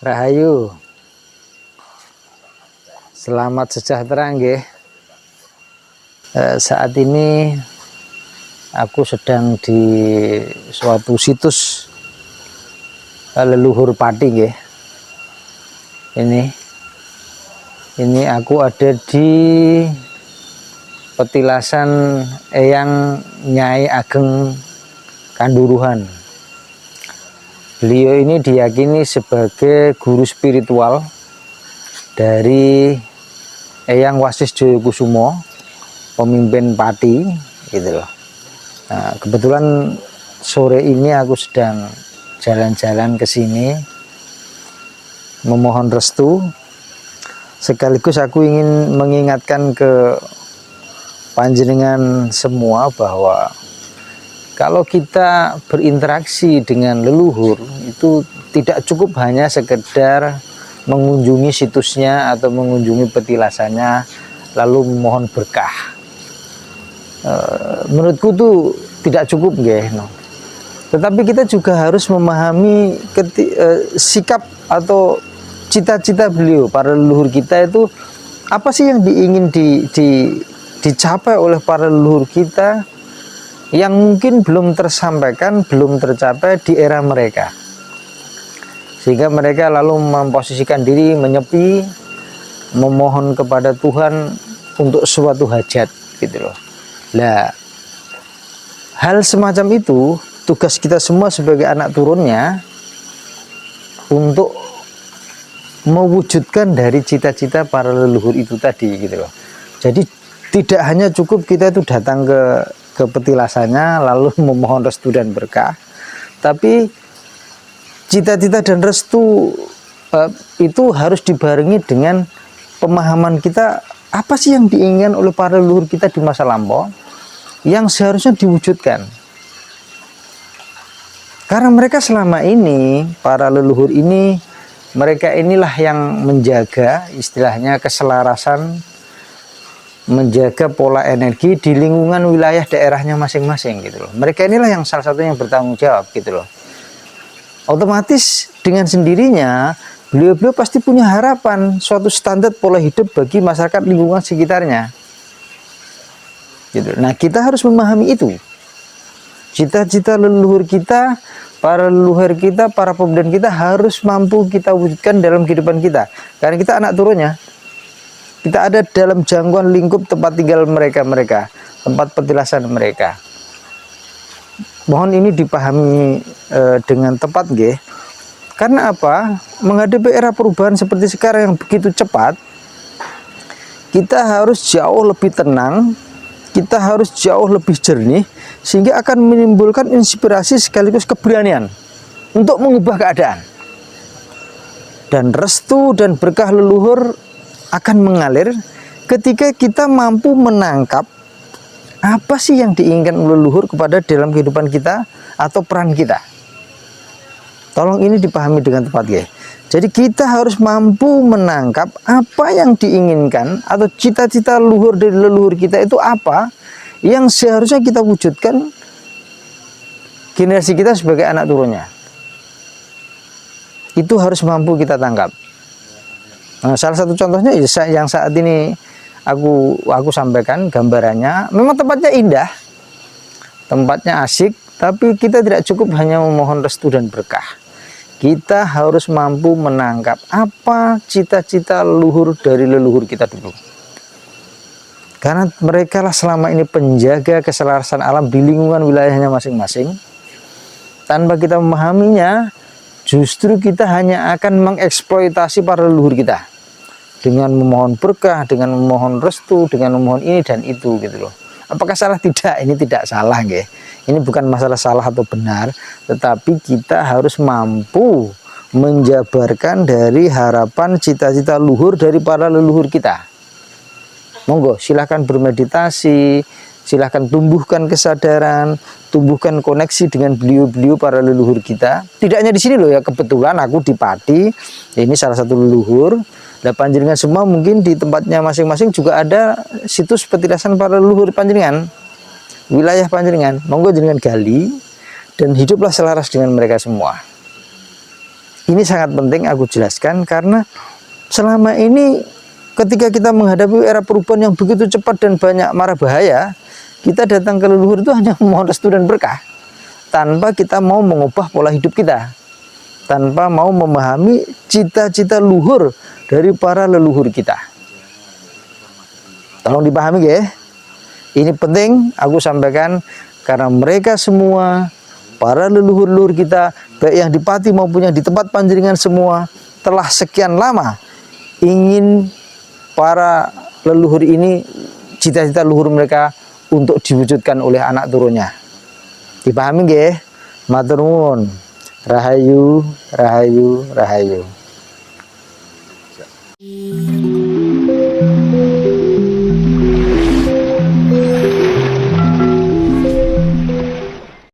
Rahayu, selamat sejahtera nggih. Saat ini aku sedang di suatu situs leluhur Pati nggih. Ini aku ada di petilasan Eyang Nyai Ageng Kanduruhan. Beliau ini diyakini sebagai guru spiritual dari Eyang Wasis Joyokusumo, pemimpin Pati, gitu loh. Nah, kebetulan sore ini aku sedang jalan-jalan ke sini memohon restu, sekaligus aku ingin mengingatkan ke panjenengan semua bahwa kalau kita berinteraksi dengan leluhur itu tidak cukup hanya sekedar mengunjungi situsnya atau mengunjungi petilasannya lalu memohon berkah. Menurutku tuh tidak cukup nggih, no. Tetapi kita juga harus memahami sikap atau cita-cita beliau, para leluhur kita itu apa sih yang ingin dicapai oleh para leluhur kita yang mungkin belum tersampaikan, belum tercapai di era mereka, sehingga mereka lalu memposisikan diri menyepi, memohon kepada Tuhan untuk suatu hajat, gitu loh. Nah, hal semacam itu tugas kita semua sebagai anak turunnya untuk mewujudkan dari cita-cita para leluhur itu tadi, gitu loh. Jadi tidak hanya cukup kita itu datang ke petilasannya lalu memohon restu dan berkah, tapi cita-cita dan restu itu harus dibarengi dengan pemahaman kita apa sih yang diinginkan oleh para leluhur kita di masa lampau yang seharusnya diwujudkan. Karena mereka selama ini, para leluhur ini, mereka inilah yang menjaga istilahnya keselarasan, menjaga pola energi di lingkungan wilayah daerahnya masing-masing, gitu loh. Mereka inilah yang salah satunya yang bertanggung jawab, gitu loh. Otomatis dengan sendirinya beliau-beliau pasti punya harapan suatu standar pola hidup bagi masyarakat lingkungan sekitarnya, gitu. Nah, kita harus memahami itu. Cita-cita leluhur kita, para leluhur kita, para pemuda kita harus mampu kita wujudkan dalam kehidupan kita. Karena kita anak turunnya. Kita ada dalam jangkauan lingkup tempat tinggal mereka, tempat petilasan mereka. Mohon ini dipahami dengan tepat, nggih. Karena apa? Menghadapi era perubahan seperti sekarang yang begitu cepat, kita harus jauh lebih tenang, kita harus jauh lebih jernih, sehingga akan menimbulkan inspirasi sekaligus keberanian untuk mengubah keadaan. Dan restu dan berkah leluhur akan mengalir ketika kita mampu menangkap apa sih yang diinginkan leluhur kepada dalam kehidupan kita atau peran kita. Tolong ini dipahami dengan tepat, ya. Jadi kita harus mampu menangkap apa yang diinginkan atau cita-cita luhur dari leluhur kita itu apa yang seharusnya kita wujudkan generasi kita sebagai anak turunnya. Itu harus mampu kita tangkap. Nah, salah satu contohnya yang saat ini aku sampaikan gambarannya, memang tempatnya indah, tempatnya asik, tapi kita tidak cukup hanya memohon restu dan berkah. Kita harus mampu menangkap apa cita-cita luhur dari leluhur kita dulu. Karena mereka lah selama ini penjaga keselarasan alam di lingkungan wilayahnya masing-masing. Tanpa kita memahaminya, justru kita hanya akan mengeksploitasi para leluhur kita dengan memohon berkah, dengan memohon restu, dengan memohon ini dan itu, gitu loh. Apakah salah? Tidak, ini tidak salah, nggih. Ini bukan masalah salah atau benar, tetapi kita harus mampu menjabarkan dari harapan cita-cita luhur dari para leluhur kita. Monggo, silahkan bermeditasi, silahkan tumbuhkan kesadaran, tumbuhkan koneksi dengan beliau-beliau para leluhur kita. Tidak hanya di sini loh ya, kebetulan aku di Pati, ini salah satu leluhur. Dan panjenengan semua mungkin di tempatnya masing-masing juga ada situs petilasan para leluhur panjenengan. wilayah panjenengan, monggo jenengan gali dan hiduplah selaras dengan mereka semua. Ini sangat penting aku jelaskan karena selama ini ketika kita menghadapi era perubahan yang begitu cepat dan banyak mara bahaya, kita datang ke leluhur itu hanya mau restu dan berkah, tanpa kita mau mengubah pola hidup kita, tanpa mau memahami cita-cita luhur dari para leluhur kita. Tolong dipahami ya. Ini penting aku sampaikan karena mereka semua, para leluhur-leluhur kita, baik yang di Pati maupun yang di tempat panjenengan semua, telah sekian lama ingin para leluhur ini, cita-cita leluhur mereka untuk diwujudkan oleh anak turunnya. Dipahami nggih? Matur nuwun. Rahayu, rahayu, rahayu.